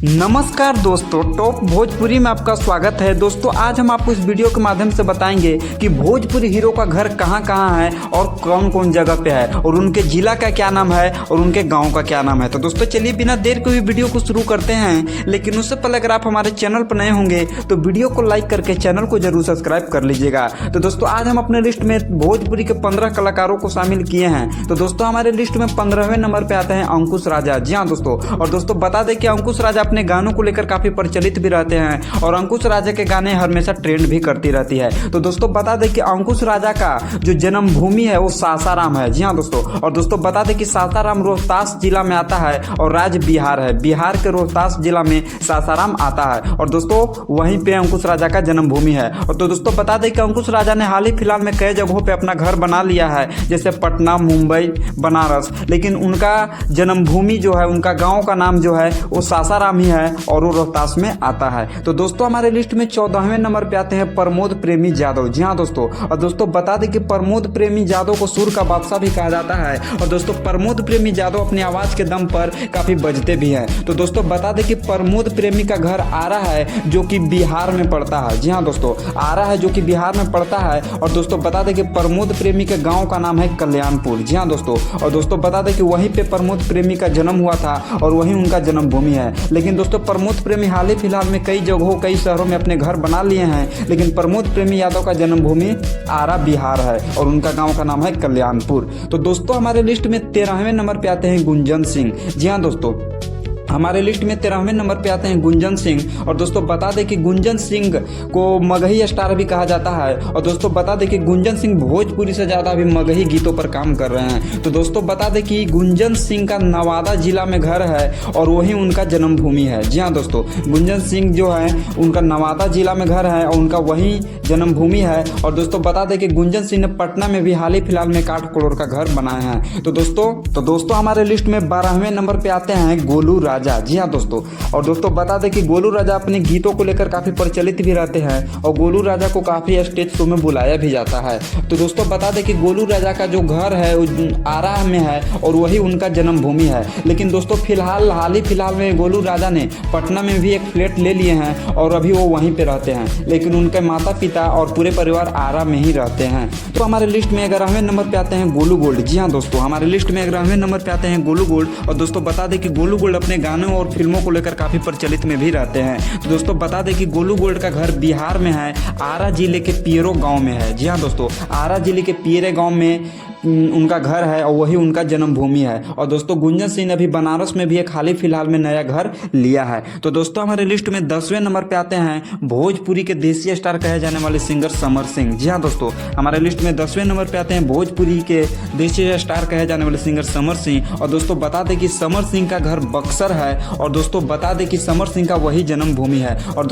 नमस्कार दोस्तों, टॉप भोजपुरी में आपका स्वागत है। दोस्तों आज हम आपको इस वीडियो के माध्यम से बताएंगे कि भोजपुरी हीरो का घर कहां कहां है और कौन कौन जगह पे है और उनके जिला का क्या नाम है और उनके गांव का क्या नाम है। तो दोस्तों चलिए बिना देर के हुए वीडियो को शुरू करते हैं। लेकिन उससे पहले अगर आप हमारे चैनल पर नए होंगे तो वीडियो को लाइक करके चैनल को जरूर सब्सक्राइब कर लीजिएगा। तो दोस्तों आज हम अपने लिस्ट में भोजपुरी के 15 कलाकारों को शामिल किए हैं। तो दोस्तों हमारे लिस्ट में 15वें नंबर पे आते हैं अंकुश राजा। जी हाँ दोस्तों, और दोस्तों बता दें कि अंकुश राजा अपने गानों को लेकर काफी प्रचलित भी रहते हैं और अंकुश राजा के गाने हमेशा ट्रेंड भी करती रहती है। तो दोस्तों बता दें कि अंकुश राजा का जो जन्मभूमि है वो सासाराम है। जी हाँ दोस्तों, और दोस्तों बता दें कि सासाराम रोहतास जिला में आता है और राज्य बिहार है। बिहार के रोहतास जिला में सासाराम आता है और दोस्तों वहीं पे अंकुश राजा का जन्मभूमि है। और तो दोस्तों बता दें कि अंकुश राजा ने हाल ही फिलहाल में कई जगहों पे अपना घर बना लिया है, जैसे पटना, मुंबई, बनारस। लेकिन उनका जन्मभूमि जो है, उनका गाँव का नाम जो है वो सासाराम ही है और वो रोहतास में आता है। तो दोस्तों हमारे लिस्ट में 14वें नंबर पे आते हैं प्रमोद प्रेमी यादव। जी हाँ दोस्तों, और दोस्तों बता दें कि प्रमोद प्रेमी यादव को सुर का बादशाह भी कहा जाता है। और दोस्तों प्रमोद प्रेमी यादव अपनी आवाज के दम पर काफी बजते भी हैं। तो दोस्तों बता दें कि प्रमोद प्रेमी का घर आरा है जो कि बिहार में पड़ता है। जी हाँ दोस्तों, आरा है जो कि बिहार में पड़ता है। और दोस्तों बता दें कि प्रमोद प्रेमी के गाँव का नाम है कल्याणपुर। जी हाँ दोस्तों, और दोस्तों बता दें कि वहीं पे प्रमोद प्रेमी का जन्म हुआ था और वहीं उनका जन्मभूमि है। लेकिन दोस्तों प्रमोद प्रेमी हाल ही फिलहाल में कई जगहों, कई शहरों में अपने घर बना लिए हैं। लेकिन प्रमोद प्रेमी यादव का जन्मभूमि आरा बिहार है और उनका गांव का नाम है कल्याणपुर। तो दोस्तों हमारे लिस्ट में 13वें नंबर पे आते हैं गुंजन सिंह। जी हाँ दोस्तों, हमारे लिस्ट में 13वें नंबर पे आते हैं गुंजन सिंह। और दोस्तों बता दें कि गुंजन सिंह को मगही स्टार भी कहा जाता है। और दोस्तों बता दें कि गुंजन सिंह भोजपुरी से ज़्यादा अभी मगही गीतों पर काम कर रहे हैं। तो दोस्तों बता दें कि गुंजन सिंह का नवादा जिला में घर है और वहीं उनका जन्मभूमि है। जी हाँ दोस्तों, गुंजन सिंह जो है उनका नवादा जिला में घर है और उनका वहीं जन्मभूमि है। और दोस्तों बता दें कि गुंजन सिंह ने पटना में भी हाल ही फिलहाल में 8 करोड़ का घर बनाए हैं। तो दोस्तों हमारे लिस्ट में 12वें नंबर पे आते हैं गोलू राजा। जी हाँ दोस्तों, और दोस्तों बता दें कि गोलू राजा अपने गीतों को लेकर काफी प्रचलित भी रहते हैं और गोलू राजा को काफी स्टेज शो में बुलाया भी जाता है। तो दोस्तों बता दें कि गोलू राजा का जो घर है वो आरा में है और वही उनका जन्मभूमि है। लेकिन दोस्तों हाल ही फिलहाल में गोलू राजा ने पटना में भी एक फ्लैट ले लिए हैं और अभी वो वहीं पे रहते हैं। लेकिन उनके माता पिता और पूरे परिवार आरा में ही रहते हैं। तो हमारे लिस्ट में 11वें नंबर पे आते हैं गोलू गोल्ड। जी हाँ दोस्तों, हमारे लिस्ट में 11वें नंबर पे आते हैं गोलू गोल्ड। और दोस्तों बता दें कि गोलू गोल्ड अपने गानों और फिल्मों को लेकर काफी प्रचलित में भी रहते हैं। तो दोस्तों बता दें कि गोलू गोल्ड का घर बिहार में है, आरा जिले के पियरो गांव में है। जी हाँ दोस्तों, आरा जिले के पियरे गांव में उनका घर है और वही उनका जन्मभूमि है। और दोस्तों गुंजन सिंह ने अभी बनारस में भी एक हाल ही फिलहाल में नया घर लिया है। तो दोस्तों हमारे लिस्ट में 10वें नंबर पे आते हैं भोजपुरी के देसी स्टार कहे जाने वाले सिंगर समर सिंह। जी हाँ दोस्तों, हमारे लिस्ट में 10वें नंबर पे आते हैं भोजपुरी के देसी स्टार कहे जाने वाले सिंगर समर सिंह। और दोस्तों बता दें कि समर सिंह का घर बक्सर है और दोस्तों बता दें कि समर सिंह का वही जन्मभूमि है। और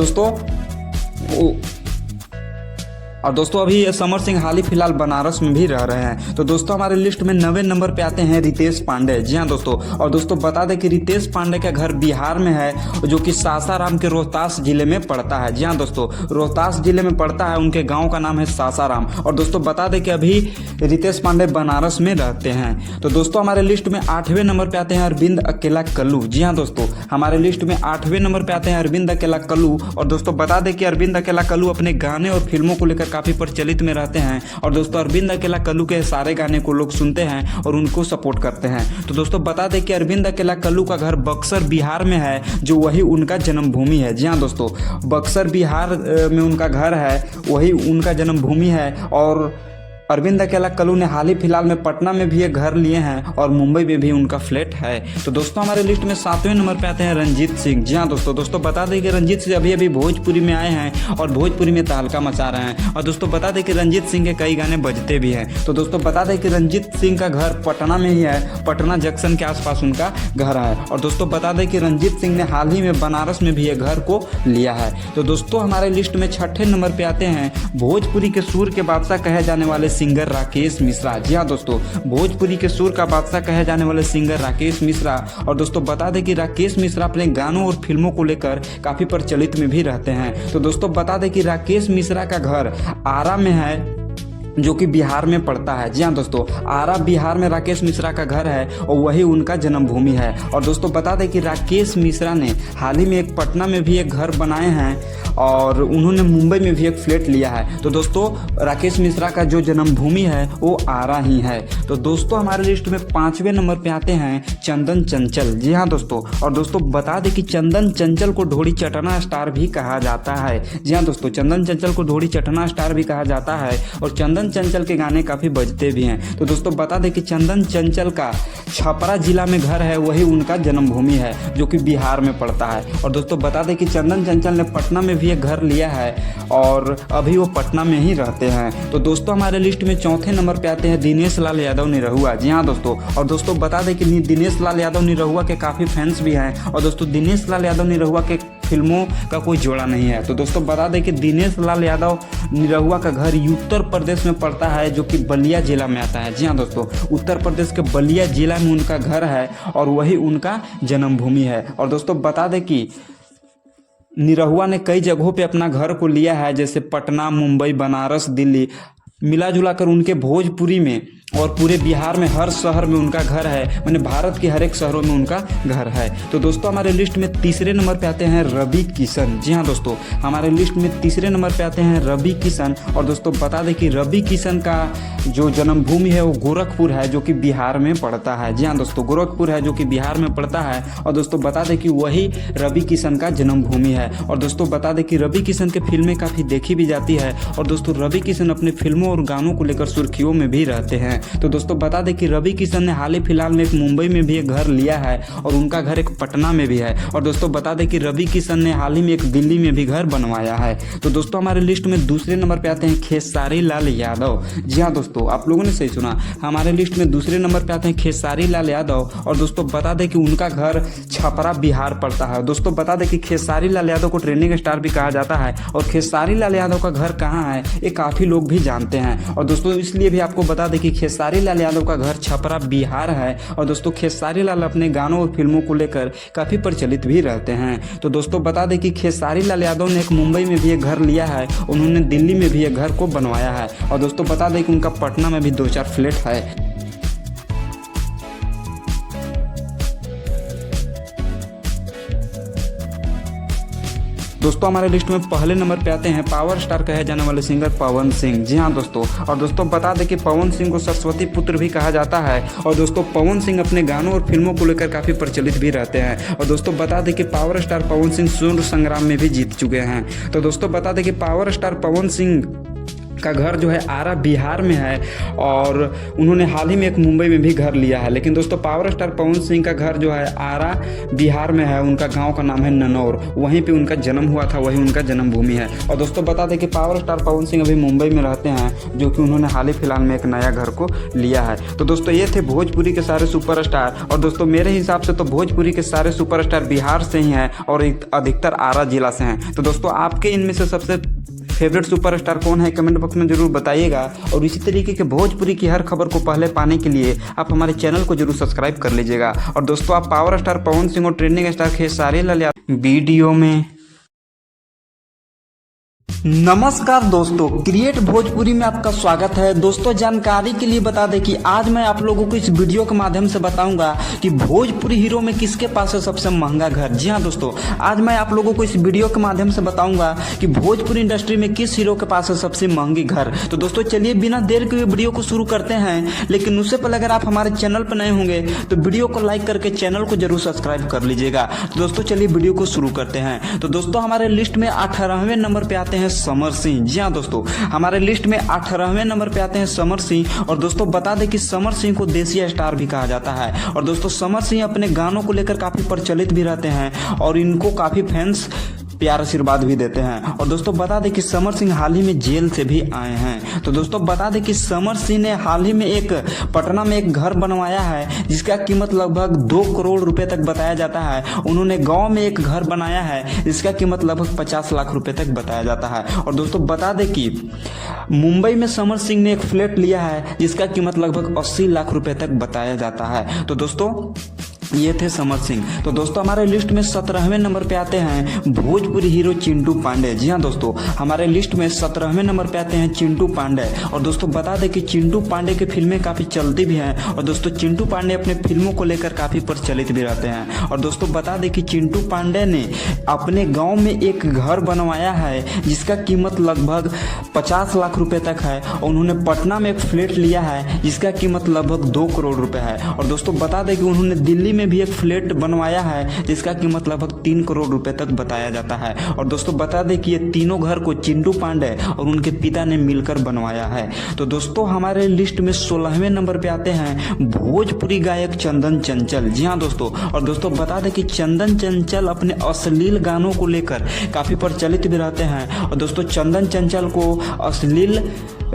दोस्तों अभी समर सिंह हाल ही फिलहाल बनारस में भी रह रहे हैं। तो दोस्तों हमारे लिस्ट में 9वें नंबर पे आते हैं रितेश पांडे। जी हाँ दोस्तों, और दोस्तों बता दें कि रितेश पांडे का घर बिहार में है जो कि सासाराम के रोहतास जिले में पड़ता है। जी हाँ दोस्तों, रोहतास जिले में पड़ता है, उनके गाँव का नाम है सासाराम। और दोस्तों बता दें कि अभी रितेश पांडे बनारस में रहते हैं। तो दोस्तों हमारे लिस्ट में 8वें नंबर पे आते हैं अरविंद अकेला कल्लू। जी हाँ दोस्तों, हमारे लिस्ट में 8वें नंबर पे आते हैं अरविंद अकेला कल्लू। और दोस्तों बता दें कि अरविंद अकेला कल्लू अपने गाने और फिल्मों को लेकर काफी प्रचलित में रहते हैं। और दोस्तों अरविंद अकेला कल्लू के सारे गाने को लोग सुनते हैं और उनको सपोर्ट करते हैं। तो दोस्तों बता दें कि अरविंद अकेला कल्लू का घर बक्सर बिहार में है जो वही उनका जन्मभूमि है। जी हाँ दोस्तों, बक्सर बिहार में उनका घर है, वही उनका जन्मभूमि है। और अरविंद अकेला कल्लू ने हाल ही फिलहाल में पटना में भी एक घर लिए हैं और मुंबई में भी उनका फ्लैट है। तो दोस्तों हमारे लिस्ट में 7वें नंबर पे आते हैं रंजीत सिंह। जी हाँ दोस्तों बता दें कि रंजीत सिंह अभी भोजपुरी में आए हैं और भोजपुरी में तहलका मचा रहे हैं। और दोस्तों बता दें कि रंजीत सिंह के कई गाने बजते भी हैं। तो दोस्तों बता दें कि रंजीत सिंह का घर पटना में ही है, पटना जंक्शन के आसपास उनका घर है। और दोस्तों बता दें कि रंजीत सिंह ने हाल ही में बनारस में भी एक घर को लिया है। तो दोस्तों हमारे लिस्ट में 6ठे नंबर पे आते हैं भोजपुरी के सुर के बादशाह कहे जाने वाले सिंगर राकेश मिश्रा। जी हाँ दोस्तों, भोजपुरी के सुर का बादशाह कहे जाने वाले सिंगर राकेश मिश्रा। और दोस्तों बता दें कि राकेश मिश्रा अपने गानों और फिल्मों को लेकर काफी प्रचलित में भी रहते हैं। तो दोस्तों बता दें कि राकेश मिश्रा का घर आरा में है जो कि बिहार में पड़ता है। जी हाँ दोस्तों, आरा बिहार में राकेश मिश्रा का घर है और वही उनका जन्मभूमि है। और दोस्तों बता दें कि राकेश मिश्रा ने हाल ही में एक पटना में भी एक घर बनाए हैं और उन्होंने मुंबई में भी एक फ्लैट लिया है। तो दोस्तों राकेश मिश्रा का जो जन्मभूमि है वो आरा ही है। तो दोस्तों हमारे लिस्ट में 5वें नंबर पे आते हैं चंदन चंचल। जी हाँ दोस्तों, और दोस्तों बता दें कि चंदन चंचल को ढोड़ी चटना स्टार भी कहा जाता है। जी हाँ दोस्तों, चंदन चंचल को ढोड़ी चटना स्टार भी कहा जाता है और चंदन चंचल के गाने काफ़ी बजते भी हैं। तो दोस्तों बता दें कि चंदन चंचल का छपरा जिला में घर है, वही उनका जन्मभूमि है जो कि बिहार में पड़ता है। और दोस्तों बता दें कि चंदन चंचल ने पटना में भी एक घर लिया है और अभी वो पटना में ही रहते हैं। तो दोस्तों हमारे लिस्ट में 4थे नंबर पे आते हैं दिनेश लाल यादव निरहुआ। जी हाँ दोस्तों, और दोस्तों बता दें कि दिनेश लाल यादव निरहुआ के काफ़ी फैंस भी हैं और दोस्तों दिनेश लाल यादव निरहुआ के फिल्मों का कोई जोड़ा नहीं है। तो दोस्तों बता दें कि दिनेश लाल यादव निरहुआ का घर उत्तर प्रदेश में पड़ता है जो कि बलिया जिला में आता है। जी हाँ दोस्तों, उत्तर प्रदेश के बलिया जिला में उनका घर है और वही उनका जन्मभूमि है। और दोस्तों बता दें कि निरहुआ ने कई जगहों पे अपना घर को लिया है, जैसे पटना, मुंबई, बनारस, दिल्ली, मिला जुला कर उनके भोजपुरी में और पूरे बिहार में हर शहर में उनका घर है, मैंने भारत के हर एक शहरों में उनका घर है। तो दोस्तों हमारे लिस्ट में 3रे नंबर पे आते हैं रवि किशन। जी हाँ दोस्तों, हमारे लिस्ट में 3रे नंबर पे आते हैं रवि किशन। और दोस्तों बता दें कि रवि किशन का जो जन्मभूमि है वो गोरखपुर है जो कि बिहार में पड़ता है। जी हाँ दोस्तों, गोरखपुर है जो कि बिहार में पड़ता है। और दोस्तों बता दें कि वही रवि किशन का जन्मभूमि है। और दोस्तों बता दें कि रवि किशन की फिल्में काफ़ी देखी भी जाती है और दोस्तों रवि किशन अपने फिल्मों और गानों को लेकर सुर्खियों में भी रहते हैं। तो दोस्तों बता दें कि रवि किशन ने हाल ही फिलहाल में एक मुंबई में भी एक घर लिया है और उनका घर एक पटना में भी है। और दोस्तों बता दें कि रवि किशन ने हाल ही में एक दिल्ली में भी घर बनवाया है। तो दोस्तों हमारे लिस्ट में 2रे नंबर पे आते हैं खेसारी लाल यादव। जी हाँ दोस्तों, आप लोगों ने सही सुना, हमारे लिस्ट में 2रे नंबर पे आते हैं खेसारी लाल यादव। और दोस्तों बता दें कि उनका घर छपरा बिहार पड़ता है। दोस्तों बता दें कि खेसारी लाल यादव को ट्रेंडिंग स्टार भी कहा जाता है और खेसारी लाल यादव का घर कहाँ है ये काफ़ी लोग भी जानते हैं। और दोस्तों इसलिए भी आपको बता दें कि खेसारी लाल यादव का घर छपरा बिहार है। और दोस्तों खेसारी लाल अपने गानों और फिल्मों को लेकर काफ़ी प्रचलित भी रहते हैं। तो दोस्तों बता दें कि खेसारी लाल यादव ने एक मुंबई में भी एक घर लिया है, उन्होंने दिल्ली में भी एक घर को बनवाया है। और दोस्तों बता दें कि उनका पटना में भी 2-4 फ्लैट है। दोस्तों हमारे लिस्ट में पहले नंबर पे आते हैं पावर स्टार कहे जाने वाले सिंगर पवन सिंह। जी हाँ दोस्तों, और दोस्तों बता दें कि पवन सिंह को सरस्वती पुत्र भी कहा जाता है। और दोस्तों पवन सिंह अपने गानों और फिल्मों को लेकर काफ़ी प्रचलित भी रहते हैं। और दोस्तों बता दें कि पावर स्टार पवन सिंह स्वतंत्रता संग्राम में भी जीत चुके हैं। तो दोस्तों बता दें कि पावर स्टार पवन सिंह का घर जो है आरा बिहार में है और उन्होंने हाल ही में एक मुंबई में भी घर लिया है। लेकिन दोस्तों पावर स्टार पवन सिंह का घर जो है आरा बिहार में है, उनका गांव का नाम है ननौर, वहीं पे उनका जन्म हुआ था, वही उनका जन्मभूमि है। और दोस्तों बता दें कि पावर स्टार पवन सिंह अभी मुंबई में रहते हैं, जो कि उन्होंने हाल ही फिलहाल में एक नया घर को लिया है। तो दोस्तों ये थे भोजपुरी के सारे सुपरस्टार। और दोस्तों मेरे हिसाब से तो भोजपुरी के सारे सुपरस्टार बिहार से ही हैं और अधिकतर आरा जिला से हैं। तो दोस्तों आपके इनमें से सबसे फेवरेट सुपरस्टार कौन है कमेंट बॉक्स में जरूर बताइएगा। और इसी तरीके के भोजपुरी की हर खबर को पहले पाने के लिए आप हमारे चैनल को जरूर सब्सक्राइब कर लीजिएगा। और दोस्तों आप पावर स्टार पवन सिंह और trending star Khesari Lal Yadav video में नमस्कार दोस्तों, क्रिएट भोजपुरी में आपका स्वागत है। दोस्तों जानकारी के लिए बता दें कि आज मैं आप लोगों को इस वीडियो के माध्यम से बताऊंगा कि भोजपुरी हीरो में किसके पास है सबसे महंगा घर। जी हाँ दोस्तों, आज मैं आप लोगों को इस वीडियो के माध्यम से बताऊंगा कि भोजपुरी इंडस्ट्री में किस हीरो के पास है सबसे महंगी घर। तो दोस्तों चलिए बिना देर के वीडियो को शुरू करते हैं। लेकिन उससे पहले अगर आप हमारे चैनल पर नए होंगे तो वीडियो को लाइक करके चैनल को जरूर सब्सक्राइब कर लीजिएगा। तो दोस्तों चलिए वीडियो को शुरू करते हैं। तो दोस्तों हमारे लिस्ट में 18वें नंबर पे आते हैं समर सिंह। जी हाँ दोस्तों, हमारे लिस्ट में 18वें नंबर पे आते हैं समर सिंह। और दोस्तों बता दें कि समर सिंह को देसी स्टार भी कहा जाता है। और दोस्तों समर सिंह अपने गानों को लेकर काफी प्रचलित भी रहते हैं और इनको काफी फैंस प्यार आशीर्वाद भी देते हैं। और दोस्तों बता दें कि समर सिंह हाल ही में जेल से भी आए हैं। तो दोस्तों बता दें कि समर सिंह ने हाल ही में एक पटना में एक घर बनवाया है जिसका कीमत लगभग 2 करोड़ रुपए तक बताया जाता है। उन्होंने गांव में एक घर बनाया है जिसका कीमत लगभग 50 लाख रुपए तक बताया जाता है। और दोस्तों बता दें कि मुंबई में समर सिंह ने एक फ्लैट लिया है जिसका कीमत लगभग 80 लाख रुपए तक बताया जाता है। तो दोस्तों ये थे समर सिंह। तो दोस्तों हमारे लिस्ट में 17वें नंबर पे आते हैं भोजपुरी हीरो चिंटू पांडे। जी हाँ दोस्तों, हमारे लिस्ट में 17वें नंबर पे आते हैं चिंटू पांडे। और दोस्तों बता दें कि चिंटू पांडे की फिल्में काफ़ी चलती भी हैं और दोस्तों चिंटू पांडे अपने फिल्मों को लेकर काफ़ी प्रचलित भी रहते हैं। और दोस्तों बता दें कि चिंटू पांडे ने अपने गाँव में एक घर बनवाया है जिसका कीमत लगभग 50 लाख रुपये तक है। और उन्होंने पटना में एक फ्लैट लिया है जिसका कीमत लगभग 2 करोड़ रुपये है। और दोस्तों बता दें कि उन्होंने दिल्ली में भी एक फ्लैट बनवाया है जिसका कीमत लगभग 3 करोड़ रुपए तक बताया जाता है। और दोस्तों बता दें कि ये तीनों घर को चिंटू पांडे और उनके पिता ने मिलकर बनवाया है। तो दोस्तों हमारे लिस्ट में 16वें नंबर पे आते हैं भोजपुरी गायक चंदन चंचल। जी हाँ दोस्तों, और दोस्तों बता दें कि चंदन चंचल अपने अश्लील गानों को लेकर काफ़ी प्रचलित भी रहते हैं। और दोस्तों चंदन चंचल को अश्लील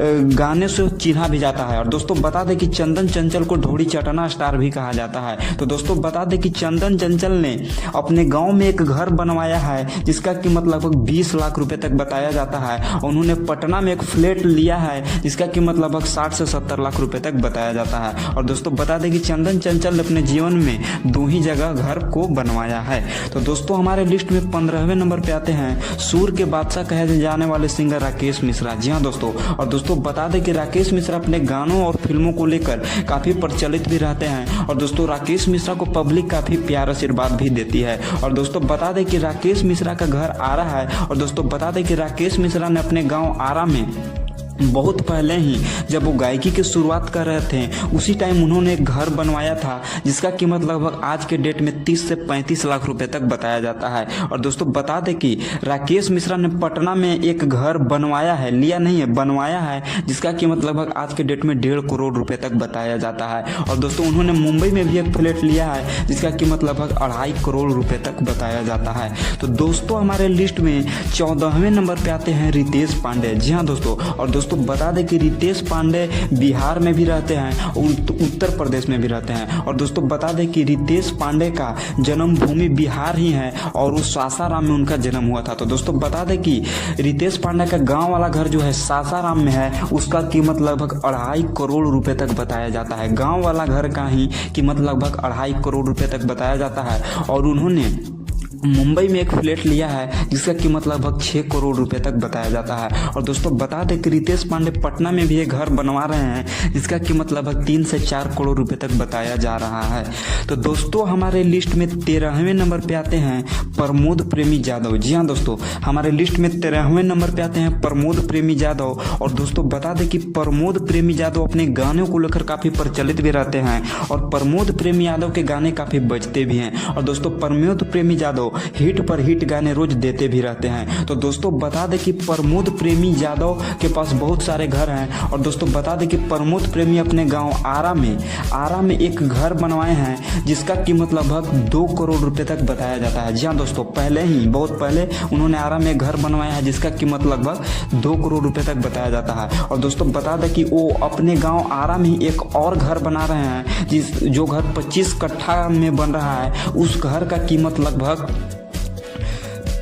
गाने से चिन्हा भी जाता है। और दोस्तों बता दें कि चंदन चंचल को ढोड़ी चटना स्टार भी कहा जाता है। तो दोस्तों बता दें कि चंदन चंचल ने अपने गांव में एक घर बनवाया है जिसका कीमत लगभग 20 लाख रुपए तक बताया जाता है। उन्होंने पटना में एक फ्लैट लिया है जिसका कीमत लगभग 60 से 70 लाख रुपए तक बताया जाता है। और दोस्तों बता दें कि चंदन चंचल ने अपने जीवन में 2 ही जगह घर को बनवाया है। तो दोस्तों हमारे लिस्ट में 15वें नंबर पे आते हैं सुर के बादशाह कहे जाने वाले सिंगर राकेश मिश्रा। जी हाँ दोस्तों, और दोस्तों बता दें कि राकेश मिश्रा अपने गानों और फिल्मों को लेकर काफ़ी प्रचलित भी रहते हैं। और दोस्तों राकेश मिश्रा को पब्लिक काफ़ी प्यार आशीर्वाद भी देती है। और दोस्तों बता दें कि राकेश मिश्रा का घर आरा है। और दोस्तों बता दें कि राकेश मिश्रा ने अपने गांव आरा में बहुत पहले ही जब वो गायकी की शुरुआत कर रहे थे उसी टाइम उन्होंने एक घर बनवाया था जिसका कीमत लगभग आज के डेट में 30 से 35 लाख रुपए तक बताया जाता है। और दोस्तों बता दें कि राकेश मिश्रा ने पटना में एक घर बनवाया है, लिया नहीं है, बनवाया है, जिसका कीमत लगभग आज के डेट में 1.5 करोड़ रुपए तक बताया जाता है। और दोस्तों उन्होंने मुंबई में भी एक फ्लैट लिया है जिसका कीमत लगभग 2.5 करोड़ रुपए तक बताया जाता है। तो दोस्तों हमारे लिस्ट में 14वें नंबर पे आते हैं रितेश पांडे। जी हाँ दोस्तों, और दोस्तों बता दें कि रितेश पांडे बिहार में भी रहते हैं, उत्तर प्रदेश में भी रहते हैं। और दोस्तों बता दें कि रितेश पांडे का जन्मभूमि बिहार ही है और वो सासाराम में उनका जन्म हुआ था। तो दोस्तों बता दें कि रितेश पांडे का गांव वाला घर जो है सासाराम में है, उसका कीमत लगभग 2.5 करोड़ रुपए तक बताया जाता है। गाँव वाला घर का ही कीमत लगभग 2.5 करोड़ रुपए तक बताया जाता है। और उन्होंने मुंबई में एक फ्लैट लिया है जिसका कीमत लगभग 6 करोड़ रुपए तक बताया जाता है। और दोस्तों बता दें कि रितेश पांडे पटना में भी एक घर बनवा रहे हैं जिसका कीमत लगभग 3 से 4 करोड़ रुपए तक बताया जा रहा है। तो दोस्तों हमारे लिस्ट में 13वें नंबर पे आते हैं प्रमोद प्रेमी यादव। जी हाँ दोस्तों, हमारे लिस्ट में 13वें नंबर पे आते हैं प्रमोद प्रेमी यादव। और दोस्तों बता दें कि प्रमोद प्रेमी यादव अपने गानों को लेकर काफ़ी प्रचलित भी रहते हैं और प्रमोद प्रेमी यादव के गाने काफ़ी बजते भी हैं। और दोस्तों प्रमोद प्रेमी यादव हिट पर हिट गाने रोज देते भी रहते हैं। तो दोस्तों बता दें कि प्रमोद प्रेमी यादव के पास बहुत सारे घर हैं। और दोस्तों बता दें कि प्रमोद प्रेमी अपने गांव आरा में एक घर बनवाए हैं जिसका कीमत लगभग 2 करोड़ रुपए तक बताया जाता है। जी हाँ दोस्तों, बहुत पहले उन्होंने आरा में घर बनवाया है जिसका कीमत लगभग 2 करोड़ रुपए तक बताया जाता है। और दोस्तों बता दें कि वो अपने गाँव आरा में एक और घर बना रहे हैं जो घर 25 कट्ठा में बन रहा है। उस घर का कीमत लगभग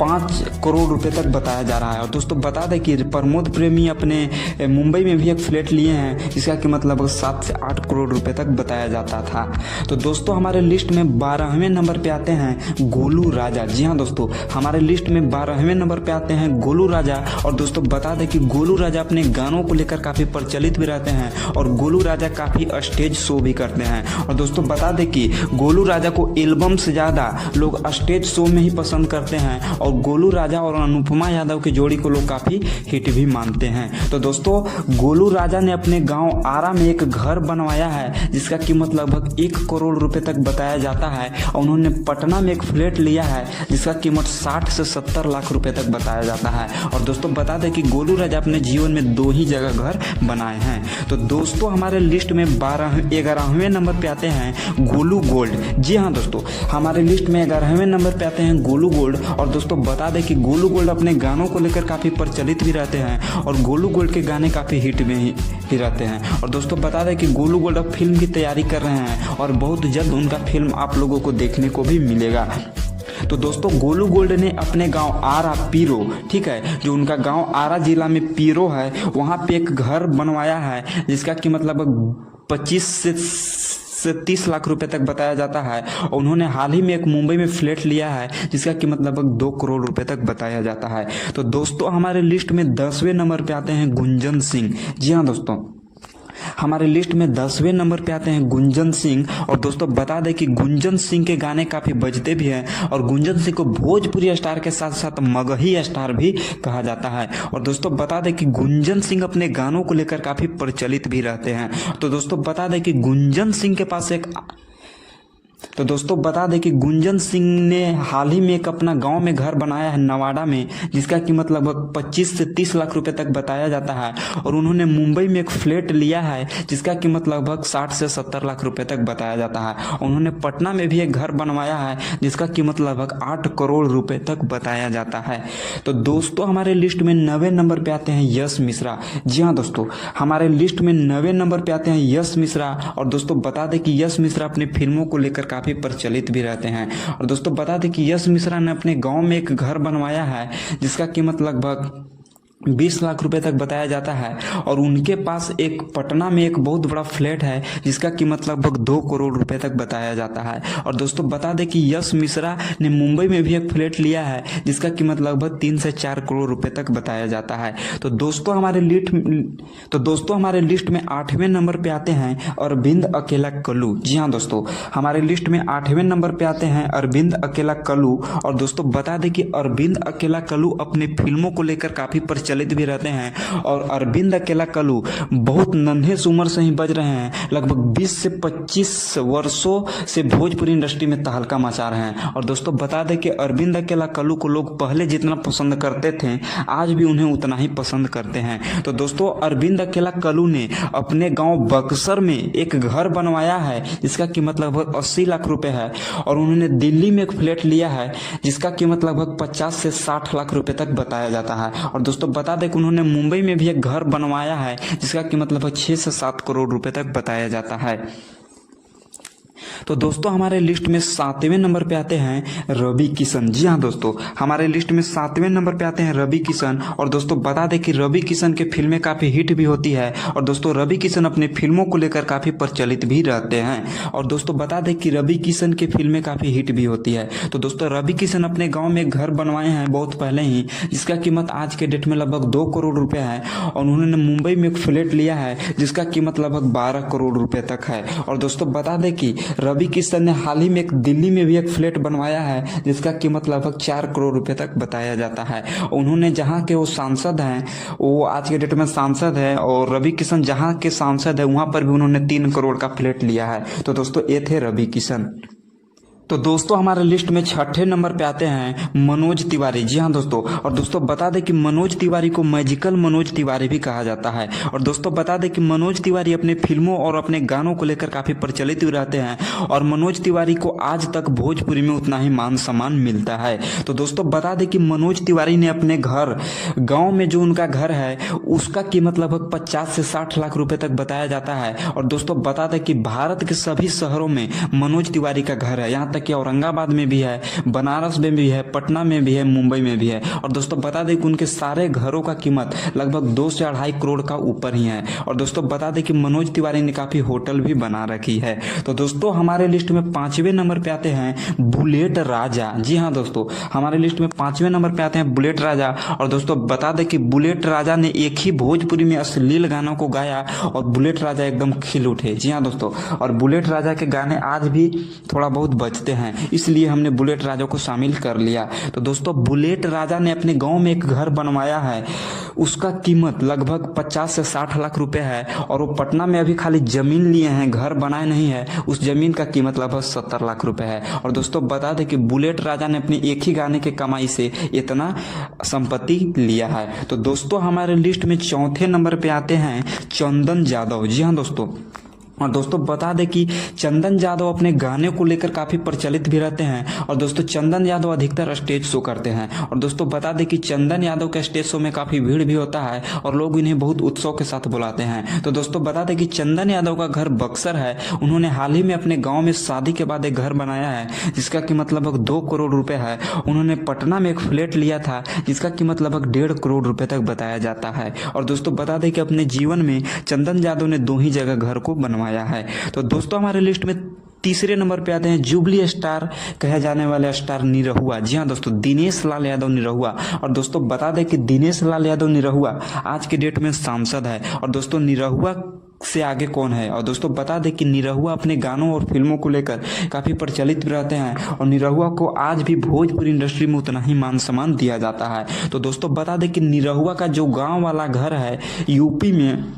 5 करोड़ रुपए तक बताया जा रहा है। और दोस्तों बता दें कि प्रमोद प्रेमी अपने मुंबई में भी एक फ्लैट लिए हैं जिसका कीमत लगभग 7 से 8 करोड़ रुपए तक बताया जाता था। तो दोस्तों हमारे लिस्ट में 12वें नंबर पे आते हैं गोलू राजा। जी हाँ दोस्तों, हमारे लिस्ट में 12वें नंबर पे आते हैं गोलू राजा। और दोस्तों बता दें कि गोलू राजा अपने गानों को लेकर काफ़ी प्रचलित भी रहते हैं और गोलू राजा काफ़ी स्टेज शो भी करते हैं। और दोस्तों बता दें कि गोलू राजा को एल्बम से ज़्यादा लोग स्टेज शो में ही पसंद करते हैं और गोलू राजा और अनुपमा यादव की जोड़ी को लोग काफ़ी हिट भी मानते हैं। तो दोस्तों गोलू राजा ने अपने गांव आरा में एक घर बनवाया है जिसका कीमत लगभग 1 करोड़ रुपए तक बताया जाता है। और उन्होंने पटना में एक फ्लैट लिया है जिसका कीमत 60 से 70 लाख रुपए तक बताया जाता है। और दोस्तों बता दें कि गोलू राजा अपने जीवन में 2 ही जगह घर बनाए हैं। तो दोस्तों हमारे लिस्ट में 11वें नंबर पे आते हैं गोलू गोल्ड। जी हाँ दोस्तों, हमारे लिस्ट में 11वें नंबर पे आते हैं गोलू गोल्ड। और दोस्तों बता दें कि गोलू गोल्ड अपने गानों को लेकर काफ़ी प्रचलित भी रहते हैं और गोलू गोल्ड के गाने काफ़ी हिट में ही रहते हैं। और दोस्तों बता दें कि गोलू गोल्ड अब फिल्म की तैयारी कर रहे हैं और बहुत जल्द उनका फिल्म आप लोगों को देखने को भी मिलेगा। तो दोस्तों गोलू गोल्ड ने अपने गांव आरा पीरो, ठीक है, जो उनका गांव आरा जिला में पीरो है, वहां पे एक घर बनवाया है जिसका कीमत लगभग 25 से से 30 लाख रुपए तक बताया जाता है। और उन्होंने हाल ही में एक मुंबई में फ्लैट लिया है जिसका कीमत लगभग 2 करोड़ रुपए तक बताया जाता है। तो दोस्तों हमारे लिस्ट में 10वें नंबर पे आते हैं गुंजन सिंह। जी हाँ दोस्तों, हमारे लिस्ट में 10वें नंबर पे आते हैं गुंजन सिंह। और दोस्तों बता दें कि गुंजन सिंह के गाने काफ़ी बजते भी हैं और गुंजन सिंह को भोजपुरी स्टार के साथ साथ मगही स्टार भी कहा जाता है। और दोस्तों बता दें कि गुंजन सिंह अपने गानों को लेकर काफ़ी प्रचलित भी रहते हैं। तो दोस्तों बता दें कि गुंजन सिंह ने हाल ही में एक अपना गांव में घर बनाया है नवादा में, जिसका कीमत लगभग 25 से 30 लाख रुपए तक बताया जाता है। और उन्होंने मुंबई में एक फ्लैट लिया है जिसका कीमत लगभग 60 से 70 लाख रुपए तक बताया जाता है। उन्होंने पटना में भी एक घर बनवाया है जिसका कीमत लगभग 8 करोड़ रुपए तक बताया जाता है। तो दोस्तों हमारे लिस्ट में 9वें नंबर पे आते हैं यश मिश्रा। जी हाँ दोस्तों, हमारे लिस्ट में 9वें नंबर पे आते हैं यश मिश्रा। और दोस्तों बता दें कि यश मिश्रा अपनी फिल्मों को लेकर काफ़ी प्रचलित भी रहते हैं। और दोस्तों बता दें कि यश मिश्रा ने अपने गांव में एक घर बनवाया है जिसका कीमत लगभग 20 लाख रुपए तक बताया जाता है। और उनके पास एक पटना में एक बहुत बड़ा फ्लैट है जिसका कीमत लगभग 2 करोड़ रुपए तक बताया जाता है। और दोस्तों बता दें कि यश मिश्रा ने मुंबई में भी एक फ्लैट लिया है जिसका कीमत लगभग 3 से 4 करोड़ रुपए तक बताया जाता है। तो दोस्तों हमारे लिस्ट में 8वें नंबर पे आते हैं अरविंद अकेला कल्लू। जी हाँ दोस्तों, हमारे लिस्ट में 8वें नंबर पे आते हैं अरविंद अकेला कल्लू। और दोस्तों बता दें कि अरविंद अकेला कल्लू अपनी फिल्मों को लेकर काफ़ी प्रचलित भी रहते हैं। और अरविंद अकेला कल्लू बहुत नन्हे उम्र से ही बज रहे हैं, लगभग 20 से 25 वर्षों से भोजपुरी इंडस्ट्री में तहलका मचा रहे हैं। और दोस्तों बता दें कि अरविंद अकेला कल्लू को लोग पहले जितना पसंद करते थे आज भी उन्हें उतना ही पसंद करते हैं। तो दोस्तों अरविंद अकेला कल्लू ने अपने गांव बक्सर में एक घर बनवाया है जिसका कीमत लगभग 80 लाख रुपए है। और उन्होंने दिल्ली में एक फ्लैट लिया है जिसका कीमत लगभग 50 से 60 लाख रुपए तक बताया जाता है। और दोस्तों बता दें कि उन्होंने मुंबई में भी एक घर बनवाया है जिसका कीमत लगभग 6 से 7 करोड़ रुपए तक बताया जाता है। तो दोस्तों हमारे लिस्ट में 7वें नंबर पे आते हैं रवि किशन। जी हाँ दोस्तों, हमारे लिस्ट में 7वें नंबर पे आते हैं रवि किशन। और दोस्तों बता दें कि रवि किशन के फिल्में काफ़ी हिट भी होती है। और दोस्तों रवि किशन अपनी फिल्मों को लेकर काफ़ी प्रचलित भी रहते हैं। और दोस्तों बता दें कि रवि किशन की फिल्में काफ़ी हिट भी होती है। तो दोस्तों रवि किशन अपने गाँव में एक घर बनवाए हैं बहुत पहले ही, जिसका कीमत आज के डेट में लगभग 2 करोड़ रुपये है। और उन्होंने मुंबई में एक फ्लैट लिया है जिसका कीमत लगभग 12 करोड़ रुपये तक है। और दोस्तों बता दें कि रवि किशन ने हाल ही में एक दिल्ली में भी एक फ्लैट बनवाया है जिसका कीमत लगभग 4 करोड़ रुपए तक बताया जाता है। उन्होंने जहां के वो सांसद हैं, वो आज के डेट में सांसद है। और रवि किशन जहां के सांसद है वहां पर भी उन्होंने 3 करोड़ का फ्लैट लिया है। तो दोस्तों ये थे रवि किशन। तो दोस्तों हमारे लिस्ट में 6ठे नंबर पे आते हैं मनोज तिवारी। जी हाँ दोस्तों, और दोस्तों बता दें कि मनोज तिवारी को मैजिकल मनोज तिवारी भी कहा जाता है। और दोस्तों बता दें कि मनोज तिवारी अपने फिल्मों और अपने गानों को लेकर काफ़ी प्रचलित भी रहते हैं। और मनोज तिवारी को आज तक भोजपुरी में उतना ही मान सम्मान मिलता है। तो दोस्तों बता दें कि मनोज तिवारी ने अपने घर गाँव में जो उनका घर है उसका कीमत लगभग 50 से 60 लाख रुपये तक बताया जाता है। और दोस्तों बता दें कि भारत के सभी शहरों में मनोज तिवारी का घर है, यहाँ कि औरंगाबाद में भी है, बनारस में भी है, पटना में भी है, मुंबई में भी है। और दोस्तों बता दें कि उनके सारे घरों का कीमत लगभग 2 से 2.5 करोड़ का ऊपर ही है। और दोस्तों बता दें कि मनोज तिवारी ने काफ़ी होटल भी बना रखी है। तो दोस्तों हमारे लिस्ट में 5वें नंबर पे आते हैं बुलेट राजा। जी हाँ दोस्तों, हमारे लिस्ट में 5वें नंबर पे आते हैं बुलेट राजा। और दोस्तों बता दें कि बुलेट राजा ने एक ही भोजपुरी में अश्लील गानों को गाया और बुलेट राजा एकदम खिल उठे। जी हाँ दोस्तों, और बुलेट राजा के गाने आज भी थोड़ा बहुत बजते हैं, इसलिए हमने बुलेट राजा को शामिल कर लिया। तो दोस्तों बुलेट राजा ने अपने गांव में एक घर बनवाया है, उसका कीमत लगभग 50 से 60 लाख रुपए है। और वो पटना में अभी खाली जमीन लिए हैं, घर बनाए नहीं है। उस जमीन का कीमत लगभग 70 लाख रुपए है। और दोस्तों बता दें कि बुलेट राजा ने अपनी एक ही गाने के कमाई से इतना संपत्ति लिया है। तो दोस्तों हमारे लिस्ट में 4थे नंबर पे आते हैं चंदन यादव। जी हाँ दोस्तों, और दोस्तों बता दें कि चंदन यादव अपने गाने को लेकर काफ़ी प्रचलित भी रहते हैं। और दोस्तों चंदन यादव अधिकतर स्टेज शो करते हैं। और दोस्तों बता दें कि चंदन यादव के स्टेज शो में काफ़ी भीड़ भी होता है और लोग इन्हें बहुत उत्सव के साथ बुलाते हैं। तो दोस्तों बता दें कि चंदन यादव का घर बक्सर है। उन्होंने हाल ही में अपने गाँव में शादी के बाद एक घर बनाया है जिसका कीमत लगभग 2 करोड़ रुपये है। उन्होंने पटना में एक फ्लैट लिया था जिसका कीमत लगभग 1.5 करोड़ रुपये तक बताया जाता है। और दोस्तों बता दें कि अपने जीवन में चंदन यादव ने 2 ही जगह घर को बनवाया बनवाया है। तो दोस्तों हमारे लिस्ट में तीसरे नंबर पे आते हैं जुबली स्टार कहे जाने वाले स्टार निरहुआ। जी हाँ दोस्तों, दिनेश लाल यादव निरहुआ। और दोस्तों बता दें कि दिनेश लाल यादव निरहुआ आज के डेट में सांसद है। और दोस्तों निरहुआ से आगे कौन है? और दोस्तों बता दें कि निरहुआ अपने गानों और फिल्मों को लेकर काफ़ी प्रचलित भी रहते हैं और निरहुआ को आज भी भोजपुरी इंडस्ट्री में उतना ही मान सम्मान दिया जाता है। तो दोस्तों बता दें कि निरहुआ का जो गांव वाला घर है यूपी में,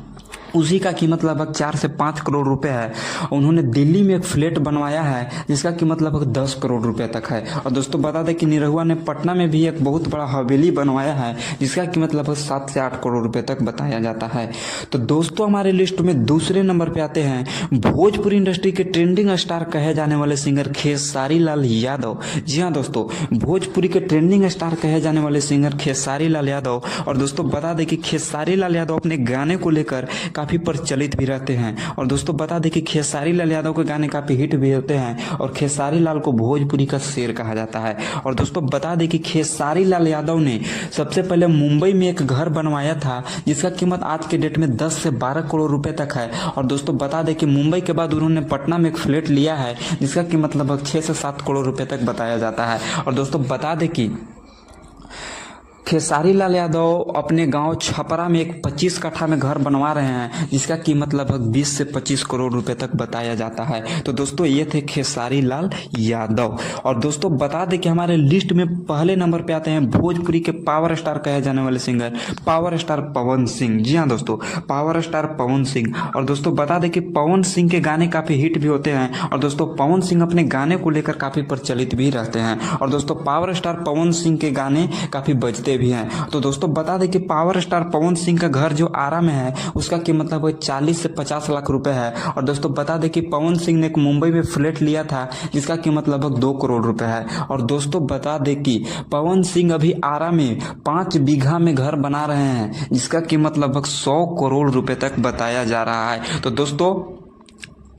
उसी का कीमत लगभग 4 से 5 करोड़ रुपए है। उन्होंने दिल्ली में एक फ्लैट बनवाया है जिसका कीमत लगभग 10 करोड़ रुपए तक है। और दोस्तों बता दें कि निरहुआ ने पटना में भी एक बहुत बड़ा हवेली बनवाया है जिसका कीमत लगभग 7 से 8 करोड़ रुपए तक बताया जाता है। तो दोस्तों हमारे लिस्ट में दूसरे नंबर पे आते हैं भोजपुरी इंडस्ट्री के ट्रेंडिंग स्टार कहे जाने वाले सिंगर खेसारी लाल यादव। जी हाँ दोस्तों, भोजपुरी के ट्रेंडिंग स्टार कहे जाने वाले सिंगर खेसारी लाल यादव। और दोस्तों बता दें कि खेसारी लाल यादव अपने गाने को लेकर काफ़ी प्रचलित भी रहते हैं। और दोस्तों बता दें कि खेसारी लाल यादव के गाने काफ़ी हिट भी होते हैं और खेसारी लाल को भोजपुरी का शेर कहा जाता है। और दोस्तों बता दें कि खेसारी लाल यादव ने सबसे पहले मुंबई में एक घर बनवाया था जिसका कीमत आज के डेट में 10 से 12 करोड़ रुपए तक है। और दोस्तों बता दें कि मुंबई के बाद उन्होंने पटना में एक फ्लैट लिया है जिसका कीमत लगभग 6 से 7 करोड़ रुपए तक बताया जाता है। और दोस्तों बता दें कि खेसारी लाल यादव अपने गांव छपरा में एक 25 कट्ठा में घर बनवा रहे हैं जिसका कीमत लगभग 20 से 25 करोड़ रुपए तक बताया जाता है। तो दोस्तों ये थे खेसारी लाल यादव। और दोस्तों बता दें कि हमारे लिस्ट में पहले नंबर पे आते हैं भोजपुरी के पावर स्टार कहे जाने वाले singer power star Pawan Singh. जी हाँ दोस्तों, पावर स्टार पवन सिंह। और दोस्तों बता दें कि पवन सिंह के गाने काफ़ी हिट भी होते हैं और दोस्तों पवन सिंह अपने गाने को लेकर काफ़ी प्रचलित भी रहते हैं। और दोस्तों पावर स्टार पवन सिंह के गाने काफ़ी बजते भी हैं। तो दोस्तों बता दें कि पावर स्टार पवन सिंह का घर जो आरा में है उसका कीमत लगभग 40 से 50 लाख रुपए है। और दोस्तों बता दें कि पवन सिंह ने एक मुंबई में फ्लैट लिया था जिसका कीमत लगभग 2 करोड़ रुपए है। और दोस्तों बता दें कि पवन सिंह अभी आरा में 5 बीघा में घर बना रहे हैं जिसका कीमत लगभग 100 करोड़ रुपए तक बताया जा रहा है। तो दोस्तों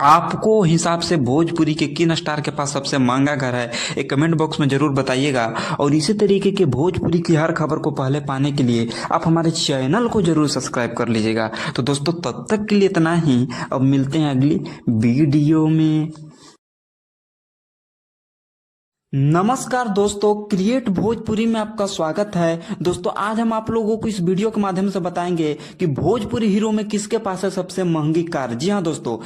आपको हिसाब से भोजपुरी के किन स्टार के पास सबसे महंगा घर है एक कमेंट बॉक्स में जरूर बताइएगा। और इसी तरीके के भोजपुरी की हर खबर को पहले पाने के लिए आप हमारे चैनल को जरूर सब्सक्राइब कर लीजिएगा। तो दोस्तों तब तक के लिए इतना ही, अब मिलते हैं अगली वीडियो में। नमस्कार दोस्तों, क्रिएट भोजपुरी में आपका स्वागत है। दोस्तों आज हम आप लोगों को इस वीडियो के माध्यम से बताएंगे कि भोजपुरी हीरो में किसके पास है सबसे महंगी कार। जी हाँ दोस्तों,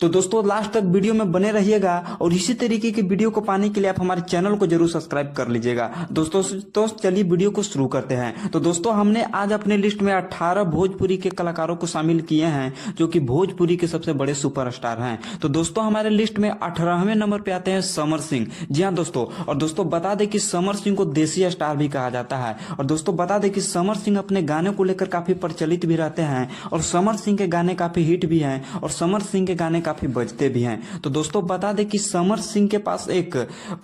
तो दोस्तों लास्ट तक वीडियो में बने रहिएगा और इसी तरीके की वीडियो को पाने के लिए आप हमारे चैनल को जरूर सब्सक्राइब कर लीजिएगा। दोस्तों तो चलिए वीडियो को शुरू करते हैं। तो दोस्तों हमने आज अपने लिस्ट में 18 भोजपुरी के कलाकारों को शामिल किए हैं जो कि भोजपुरी के सबसे बड़े सुपरस्टार हैं। तो दोस्तों हमारे लिस्ट में 18वें नंबर पे आते हैं समर सिंह। जी हाँ दोस्तों, और दोस्तों बता दें कि समर सिंह को देसी स्टार भी कहा जाता है। और दोस्तों बता दें कि समर सिंह अपने गाने को लेकर काफी प्रचलित भी रहते हैं और समर सिंह के गाने काफी हिट भी हैं और समर सिंह के गाने काफी बजते भी हैं। तो दोस्तों बता दें कि समर सिंह के पास एक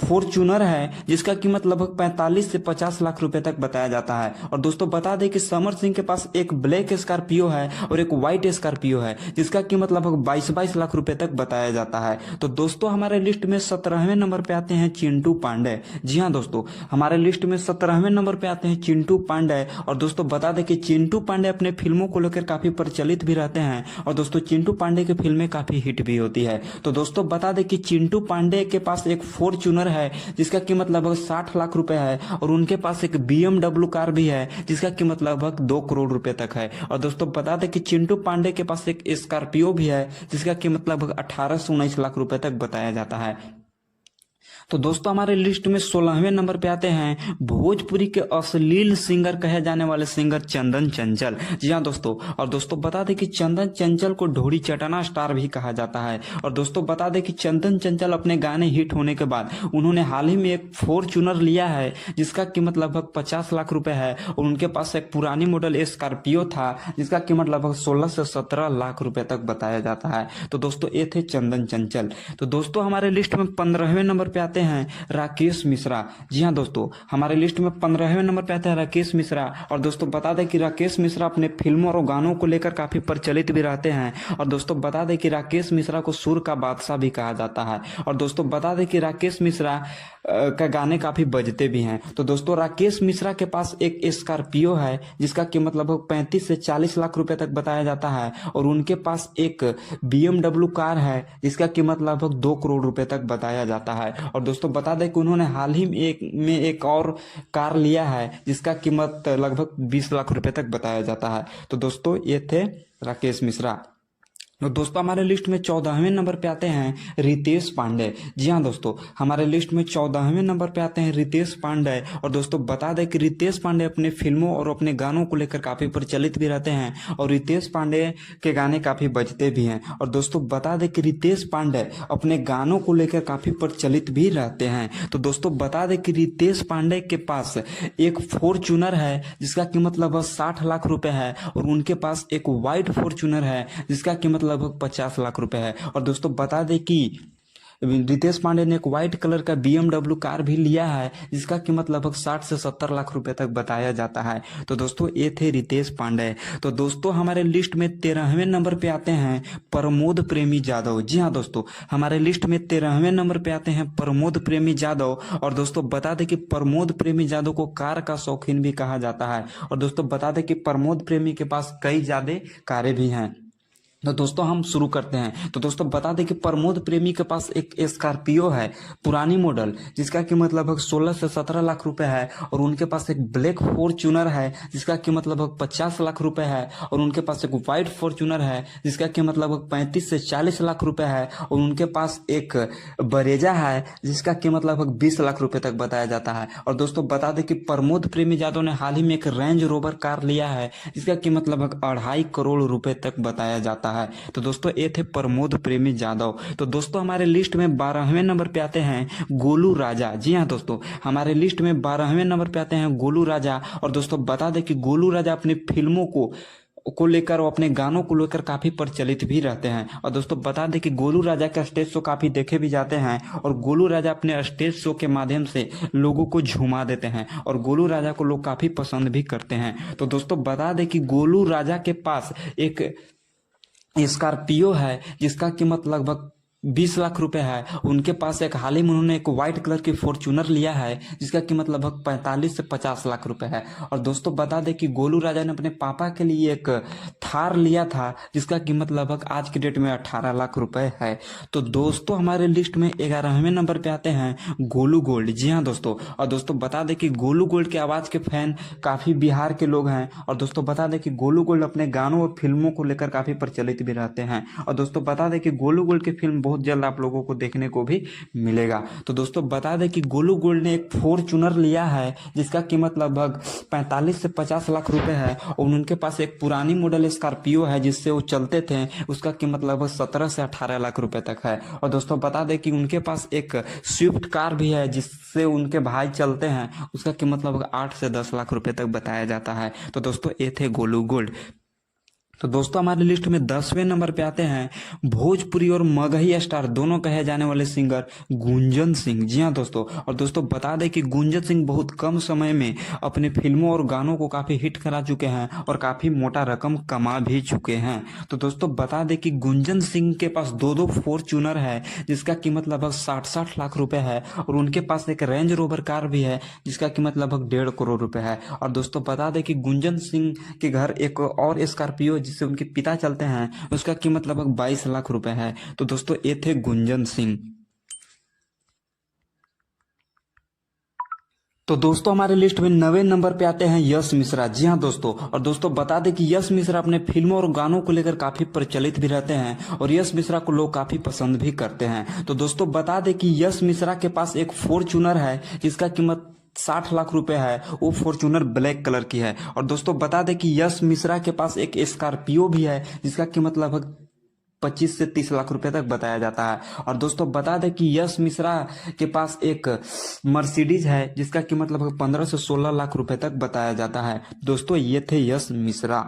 फॉर्च्यूनर है जिसका कीमत लगभग 45 से 50 लाख रुपए तक बताया जाता है। और दोस्तों बता दें कि समर सिंह के पास एक ब्लैक स्कॉर्पियो है और एक व्हाइट स्कॉर्पियो है जिसका कीमत लगभग 22 लाख रुपए तक बताया जाता है। तो दोस्तों हमारे लिस्ट में 17वें नंबर पे आते हैं चिंटू पांडे। जी हाँ दोस्तों, हमारे लिस्ट में 17वें नंबर पे आते हैं चिंटू पांडे। और दोस्तों बता दें कि चिंटू पांडे अपने फिल्मों को लेकर काफी प्रचलित भी रहते हैं और दोस्तों चिंटू पांडे की फिल्में काफी हिट भी होती है। तो दोस्तों बता दें कि चिंटू पांडे के पास एक फॉर्च्यूनर है जिसका कीमत लगभग 60 लाख रुपए है और उनके पास एक BMW कार भी है जिसका कीमत लगभग 2 करोड़ रुपए तक है। और दोस्तों बता दें कि चिंटू पांडे के पास एक स्कॉर्पियो भी है जिसका कीमत लगभग 18 से 19 लाख रुपए तक बताया जाता है। तो दोस्तों हमारे लिस्ट में 16वें नंबर पे आते हैं भोजपुरी के अश्लील सिंगर कहे जाने वाले सिंगर चंदन चंचल। जी हाँ दोस्तों, और दोस्तों बता दें कि चंदन चंचल को ढोड़ी चटाना स्टार भी कहा जाता है। और दोस्तों बता दें कि चंदन चंचल अपने गाने हिट होने के बाद उन्होंने हाल ही में एक फॉर्च्यूनर लिया है जिसका कीमत लगभग 50 लाख रुपए है और उनके पास एक पुरानी मॉडल स्कॉर्पियो था जिसका कीमत लगभग 16 से 17 लाख रुपए तक बताया जाता है। तो दोस्तों ये थे चंदन चंचल। तो दोस्तों हमारे लिस्ट में 15वें नंबर पे आते हैं राकेश मिश्रा। जी हाँ दोस्तों, हमारे लिस्ट में 15वें नंबर पे आता है राकेश मिश्रा। और दोस्तों बता दें कि राकेश मिश्रा अपने फिल्मों और गानों को लेकर काफी प्रचलित भी रहते हैं। और दोस्तों बता दें कि राकेश मिश्रा को सुर का बादशाह भी कहा जाता है। और दोस्तों बता दें कि राकेश मिश्रा का गाने काफी बजते भी हैं। तो दोस्तों राकेश मिश्रा के पास एक स्कॉर्पियो है जिसका कीमत लगभग 35 से 40 लाख रुपए तक बताया जाता है, और उनके पास एक BMW कार है जिसका कीमत लगभग 2 करोड़ रुपए तक बताया जाता है। और दोस्तों बता दें कि उन्होंने हाल ही में एक और कार लिया है जिसका कीमत लगभग 20 लाख रुपए तक बताया जाता है। तो दोस्तों ये थे राकेश मिश्रा। तो दोस्तों हमारे लिस्ट में 14वें नंबर पे आते हैं रितेश पांडे। जी हाँ दोस्तों, हमारे लिस्ट में 14वें नंबर पे आते हैं रितेश पांडे। और दोस्तों बता दें कि रितेश पांडे अपने फिल्मों और अपने गानों को लेकर काफी प्रचलित भी रहते हैं, और रितेश पांडे के गाने काफी बजते भी हैं। और दोस्तों बता दें कि रितेश पांडे अपने गानों को लेकर काफी प्रचलित भी रहते हैं। तो दोस्तों बता दें कि रितेश पांडे के पास एक फॉर्च्यूनर है जिसका कीमत लगभग 60 लाख रुपए है, और उनके पास एक व्हाइट फॉर्च्यूनर है जिसका कीमत लगभग 50 लाख रुपए है। और दोस्तों बता दें कि रितेश पांडे ने एक व्हाइट कलर का BMW कार भी लिया है जिसका कीमत लगभग 60 से 70 लाख रुपए तक बताया जाता है। तो दोस्तों ये थे रितेश पांडे। तो दोस्तों हमारे लिस्ट में 13वें नंबर पे आते हैं प्रमोद प्रेमी यादव। जी हाँ दोस्तों, हमारे लिस्ट में 13वें नंबर पे आते हैं प्रमोद प्रेमी यादव। और दोस्तों बता दें कि प्रमोद प्रेमी यादव को कार का शौकीन भी कहा जाता है। और दोस्तों बता दें कि प्रमोद प्रेमी के पास कई ज्यादा कारें भी हैं। तो दोस्तों हम शुरू करते हैं। तो दोस्तों बता दें कि प्रमोद प्रेमी के पास एक स्कॉर्पियो है पुरानी मॉडल जिसका कीमत लगभग 16 से 17 लाख रुपए है, और उनके पास एक ब्लैक फॉर्च्यूनर है जिसका कीमत लगभग 50 लाख रुपए है, और उनके पास एक व्हाइट फॉर्च्यूनर है जिसका कीमत लगभग 35 से 40 लाख रुपए है, और उनके पास एक बरेजा है जिसका कीमत लगभग 20 लाख रुपए तक बताया जाता है। और दोस्तों बता दें कि प्रमोद प्रेमी यादव ने हाल ही में एक रेंज रोवर कार लिया है जिसका कीमत लगभग 2.5 करोड़ रुपए तक बताया जाता है। तो दोस्तों ये थे प्रमोद प्रेमी यादव। तो दोस्तों हमारे लिस्ट में 12वें नंबर पे आते हैं गोलू राजा। जी हाँ दोस्तों, हमारे लिस्ट में 12वें नंबर पे आते हैं गोलू राजा। और दोस्तों बता दें कि गोलू राजा अपनी फिल्मों को लेकर और अपने गानों को लेकर काफी प्रचलित भी रहते हैं। और दोस्तों बता दें कि गोलू राजा का स्टेज शो काफी देखे भी जाते हैं, और गोलू राजा अपने स्टेज शो के माध्यम से लोगों को झुमा देते हैं, और गोलू राजा को लोग काफी पसंद भी करते हैं। तो दोस्तों बता दें कि गोलू राजा के पास एक स्कॉर्पियो है जिसका कीमत लगभग 20 लाख रुपए है। उनके पास एक हाल ही में उन्होंने एक व्हाइट कलर की फॉर्च्यूनर लिया है जिसका कीमत लगभग 45 से 50 लाख रुपए है। और दोस्तों बता दें कि गोलू राजा ने अपने पापा के लिए एक थार लिया था जिसका कीमत लगभग आज के डेट में 18 लाख रुपए है। तो दोस्तों हमारे लिस्ट में 11वें नंबर पे आते हैं गोलू गोल्ड। जी हाँ दोस्तों, और दोस्तों बता दें कि गोलू गोल्ड के आवाज के फैन काफी बिहार के लोग हैं। और दोस्तों बता दें कि गोलू गोल्ड अपने गानों और फिल्मों को लेकर काफी प्रचलित भी रहते हैं। और दोस्तों बता दें कि गोलू गोल्ड की फिल्म बहुत जल्द आप लोगों को देखने को भी मिलेगा। तो दोस्तों बता दें कि गोलू गोल्ड ने एक फॉर्च्यूनर लिया है जिसका कीमत लगभग 45 से 50 लाख रुपए है, और उनके पास एक पुरानी मॉडल स्कॉर्पियो है जिससे वो चलते थे, उसका कीमत लगभग 17 से 18 लाख रुपए तक है। और दोस्तों बता दें कि उनके पास एक स्विफ्ट कार भी है जिससे उनके भाई चलते हैं, उसका कीमत लगभग 8 से 10 लाख रुपए तक बताया जाता है। तो दोस्तों ये थे गोलू गोल्ड। तो दोस्तों हमारे लिस्ट में 10वें नंबर पे आते हैं भोजपुरी और मगही स्टार दोनों कहे जाने वाले सिंगर गुंजन सिंह। जी हाँ दोस्तों, और दोस्तों बता दें कि गुंजन सिंह बहुत कम समय में अपने फिल्मों और गानों को काफी हिट करा चुके हैं और काफी मोटा रकम कमा भी चुके हैं। तो दोस्तों बता दें कि गुंजन सिंह के पास 2 फॉर्च्यूनर है जिसका कीमत लगभग 60 लाख रुपए है, और उनके पास एक रेंज रोवर कार भी है जिसका कीमत लगभग 1.5 करोड़ रुपए है। और दोस्तों बता दें कि गुंजन सिंह के घर एक और स्कॉर्पियो जिससे उनके पिता चलते हैं उसका कीमत लगभग 22 लाख रुपए है। तो दोस्तों ये थे गुंजन सिंह। तो दोस्तों हमारे लिस्ट में 9वें नंबर पे आते हैं यश मिश्रा। जी हाँ दोस्तों, और दोस्तों बता दें कि यश मिश्रा अपने फिल्मों और गानों को लेकर काफी प्रचलित भी रहते हैं, और यश मिश्रा को लोग काफी पसंद भी करते हैं। तो दोस्तों बता दें कि यश मिश्रा के पास एक फॉर्च्यूनर है जिसका कीमत 60 लाख रुपए है, वो फॉर्च्यूनर ब्लैक कलर की है। और दोस्तों बता दें कि यश मिश्रा के पास एक स्कॉर्पियो भी है जिसका कीमत लगभग 25 से 30 लाख रुपए तक बताया जाता है। और दोस्तों बता दें कि यश मिश्रा के पास एक मर्सिडीज है जिसका कीमत लगभग 15 से 16 लाख रुपए तक बताया जाता है। दोस्तों ये थे यश मिश्रा।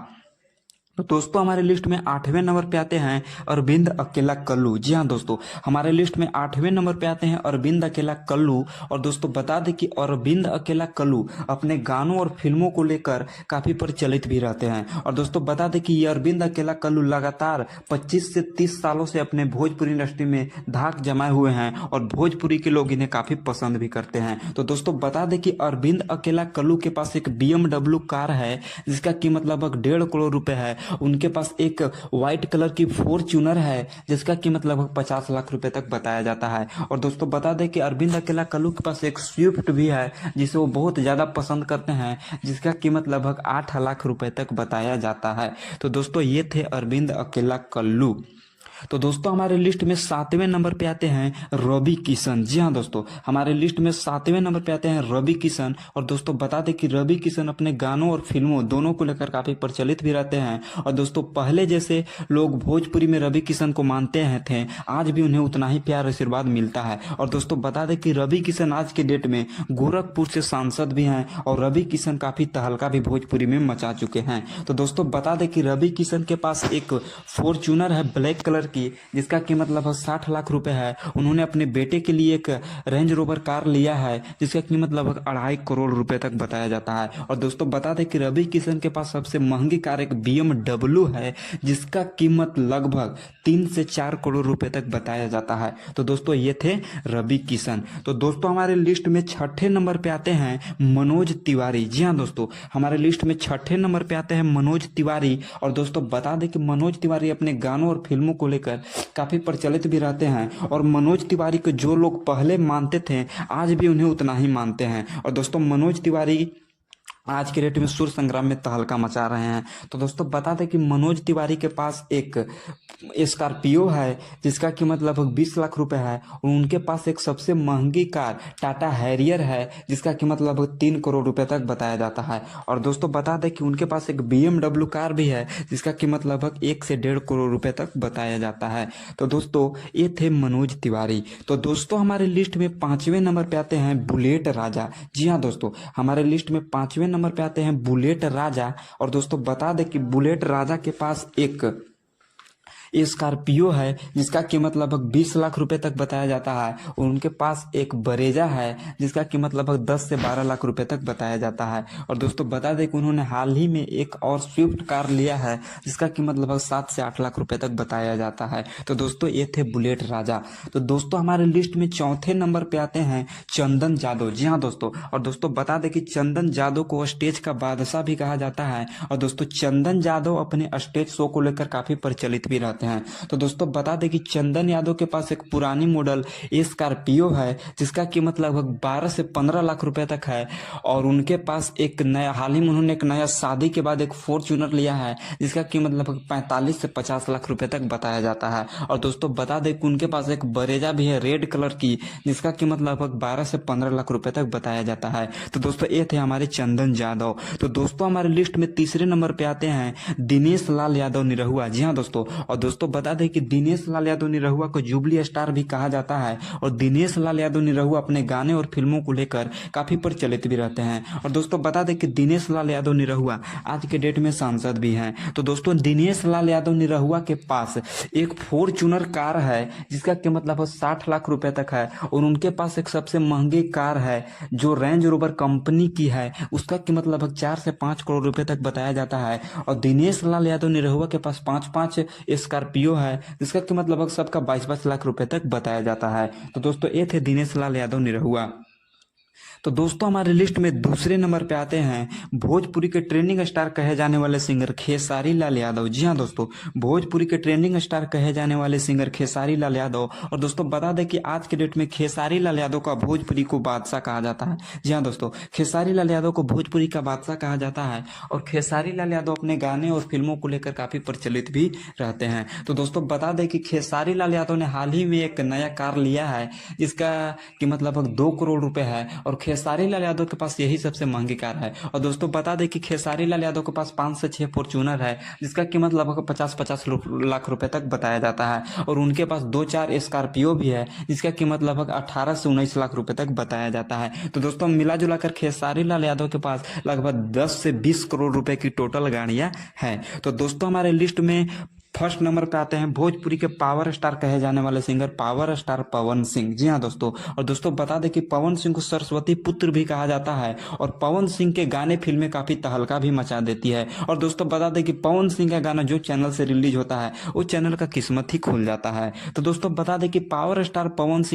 तो दोस्तों हमारे लिस्ट में 8वें नंबर पे आते हैं अरविंद अकेला कल्लू। जी हाँ दोस्तों, हमारे लिस्ट में 8वें नंबर पे आते हैं अरविंद अकेला कल्लू। और दोस्तों बता दें कि अरविंद अकेला कल्लू अपने गानों और फिल्मों को लेकर काफी प्रचलित भी रहते हैं। और दोस्तों बता दें कि ये अरविंद अकेला कल्लू लगातार 25 से 30 सालों से अपने भोजपुरी इंडस्ट्री में धाक जमाए हुए हैं और भोजपुरी के लोग इन्हें काफी पसंद भी करते हैं। तो दोस्तों बता दें कि अरविंद अकेला कल्लू के पास एक BMW कार है जिसका कीमत लगभग 1.5 करोड़ रुपए है। उनके पास एक व्हाइट कलर की फॉर्च्यूनर है जिसका कीमत लगभग 50 लाख रुपए तक बताया जाता है। और दोस्तों बता दें कि अरविंद अकेला कल्लू के पास एक स्विफ्ट भी है जिसे वो बहुत ज्यादा पसंद करते हैं, जिसका कीमत लगभग 8 लाख रुपए तक बताया जाता है। तो दोस्तों ये थे अरविंद अकेला कल्लू। तो दोस्तों हमारे लिस्ट में 7वें नंबर पे आते हैं रवि किशन। जी हाँ दोस्तों, हमारे लिस्ट में 7वें नंबर पे आते हैं रवि किशन। और दोस्तों बता दें कि रवि किशन अपने गानों और फिल्मों दोनों को लेकर काफी प्रचलित भी रहते हैं। और दोस्तों पहले जैसे लोग भोजपुरी में रवि किशन को मानते हैं थे, आज भी उन्हें उतना ही प्यार आशीर्वाद मिलता है। और दोस्तों बता दें कि रवि किशन आज के डेट में गोरखपुर से सांसद भी हैं और रवि किशन काफी तहलका भी भोजपुरी में मचा चुके हैं। तो दोस्तों बता दें कि रवि किशन के पास एक फॉर्च्यूनर है ब्लैक कलर की जिसका कीमत लगभग 60 लाख रुपए है। उन्होंने अपने बेटे के लिए एक रेंज रोवर कार लिया है जिसका कीमत लगभग 2.5 करोड़ रुपए तक बताया जाता है। और दोस्तों बता दें कि रवि किशन के पास सबसे महंगी कार एक BMW है जिसका कीमत लगभग 3 से 4 करोड़ रुपए तक बताया जाता है। तो दोस्तों ये थे रवि किशन। तो दोस्तों हमारे लिस्ट में 6ठे नंबर पे आते हैं मनोज तिवारी। जी हाँ दोस्तों, हमारे लिस्ट में 6ठे नंबर पे आते हैं मनोज तिवारी। और दोस्तों बता दें कि मनोज तिवारी अपने गानों और फिल्मों को लेकर काफी प्रचलित भी रहते हैं और मनोज तिवारी को जो लोग पहले मानते थे आज भी उन्हें उतना ही मानते हैं। और दोस्तों मनोज तिवारी आज के डेट में सुर संग्राम में तहलका मचा रहे हैं। तो दोस्तों बता दें कि मनोज तिवारी के पास एक स्कॉर्पियो है जिसका कीमत लगभग 20 लाख रुपए है और उनके पास एक सबसे महंगी कार टाटा हैरियर है जिसका कीमत लगभग 3 करोड़ रुपए तक बताया जाता है। और दोस्तों बता दें कि उनके पास एक BMW कार भी है जिसका कीमत लगभग 1 से 1.5 करोड़ रुपए तक बताया जाता है। तो दोस्तों ये थे मनोज तिवारी। तो दोस्तों हमारे लिस्ट में 5वें नंबर पे आते हैं बुलेट राजा। जी हाँ दोस्तों, हमारे लिस्ट में 5वें नंबर पे आते हैं बुलेट राजा। और दोस्तों बता दें कि बुलेट राजा के पास एक स्कॉर्पियो है जिसका कीमत लगभग 20 लाख रुपए तक बताया जाता है और उनके पास एक बरेजा है जिसका कीमत लगभग 10 से 12 लाख रुपए तक बताया जाता है। और दोस्तों बता दें कि उन्होंने हाल ही में एक और स्विफ्ट कार लिया है जिसका कीमत लगभग 7 से 8 लाख रुपए तक बताया जाता है। तो दोस्तों ये थे बुलेट राजा। तो दोस्तों हमारे लिस्ट में 4थे नंबर पे आते हैं चंदन जादव। जी हाँ दोस्तों, और दोस्तों बता दें कि चंदन जादव को स्टेज का बादशाह भी कहा जाता है। और दोस्तों चंदन जादव अपने स्टेज शो को लेकर काफी प्रचलित भी रहते हैं। तो दोस्तों बता दें कि चंदन यादव के पास एक पुरानी मॉडल स्कॉर्पियो है जिसका कीमत लगभग 12 से 15 लाख रुपए तक है। और उनके पास एक नया हाल ही में उन्होंने एक नया शादी के बाद एक फॉर्च्यूनर लिया है जिसका कीमत लगभग 45 से 50 लाख रुपए तक बताया जाता है। और दोस्तों बता दें कि उनके पास एक बरेजा भी है रेड कलर की जिसका कीमत लगभग 12 से 15 लाख रुपए तक बताया जाता है। तो दोस्तों ये थे हमारे चंदन यादव। तो दोस्तों हमारे लिस्ट में 3रे नंबर पे आते हैं दिनेश लाल यादव निरहुआ। जी हाँ दोस्तों, और दोस्तों बता दें कि दिनेश लाल यादव निरहुआ को जुबली स्टार भी कहा जाता है और दिनेश लाल यादव निरहुआ अपने गाने और फिल्मों को लेकर काफी प्रचलित भी रहते हैं। और दोस्तों बता दें कि दिनेश लाल यादव निरहुआ आज के डेट में सांसद भी हैं। तो दोस्तों दिनेश लाल यादव निरहुआ के पास एक फॉर्च्यूनर कार है जिसका कीमत लगभग 60 लाख रुपए तक है और उनके पास एक सबसे महंगी कार है जो रेंज रोवर कंपनी की है, उसका कीमत लगभग 4 से 5 करोड़ रुपए तक बताया जाता है। और दिनेश लाल यादव निरहुआ के पास 5 स्कॉर्पियो है जिसका कीमत लगभग सबका 22 लाख रुपए तक बताया जाता है। तो दोस्तों ये थे दिनेश लाल यादव निरहुआ। तो दोस्तों हमारे लिस्ट में 2रे नंबर पे आते हैं भोजपुरी के ट्रेंडिंग स्टार कहे जाने वाले सिंगर खेसारी लाल यादव। जी हाँ दोस्तों, भोजपुरी के ट्रेंडिंग स्टार कहे जाने वाले सिंगर खेसारी लाल यादव। और दोस्तों बता दें कि आज के डेट में खेसारी लाल यादव का भोजपुरी को बादशाह कहा जाता है। जी हाँ दोस्तों, खेसारी लाल यादव को भोजपुरी का बादशाह कहा जाता है और खेसारी लाल यादव अपने गाने और फिल्मों को लेकर काफी प्रचलित भी रहते हैं। तो दोस्तों बता दें कि खेसारी लाल यादव ने हाल ही में एक नया कार लिया है जिसका कीमत लगभग 2 करोड़ रुपए है और खेसारी लाल यादव के पास यही सबसे महंगी कार है। और दोस्तों बता दें कि खेसारी लाल यादव के पास 5 से 6 फॉर्च्यूनर है, जिसका कीमत लगभग 50-50 लाख रुपए तक बताया जाता है। और उनके पास 2-4 स्कॉर्पियो भी है, जिसका कीमत लगभग 18 से 19 लाख रुपए तक बताया जाता है। तो दोस्तों मिला जुला कर खेसारी लाल यादव के पास लगभग 10 से 20 करोड़ रुपए की टोटल गाड़ियां हैं। तो दोस्तों हमारे लिस्ट में फर्स्ट नंबर पे आते हैं भोजपुरी के पावर स्टार कहे जाने वाले singer power star Pawan Singh. जी हाँ दोस्तों, और दोस्तों बता दें कि पवन सिंह को सरस्वती पुत्र भी कहा जाता है, और पवन सिंह के गाने फिल्में काफी तहलका भी मचा देती है। और दोस्तों बता दें कि पवन सिंह का गाना जो चैनल से रिलीज होता है उस चैनल का किस्मत ही खुल जाता है। तो दोस्तों बता दें कि पावर स्टार पवन सिंह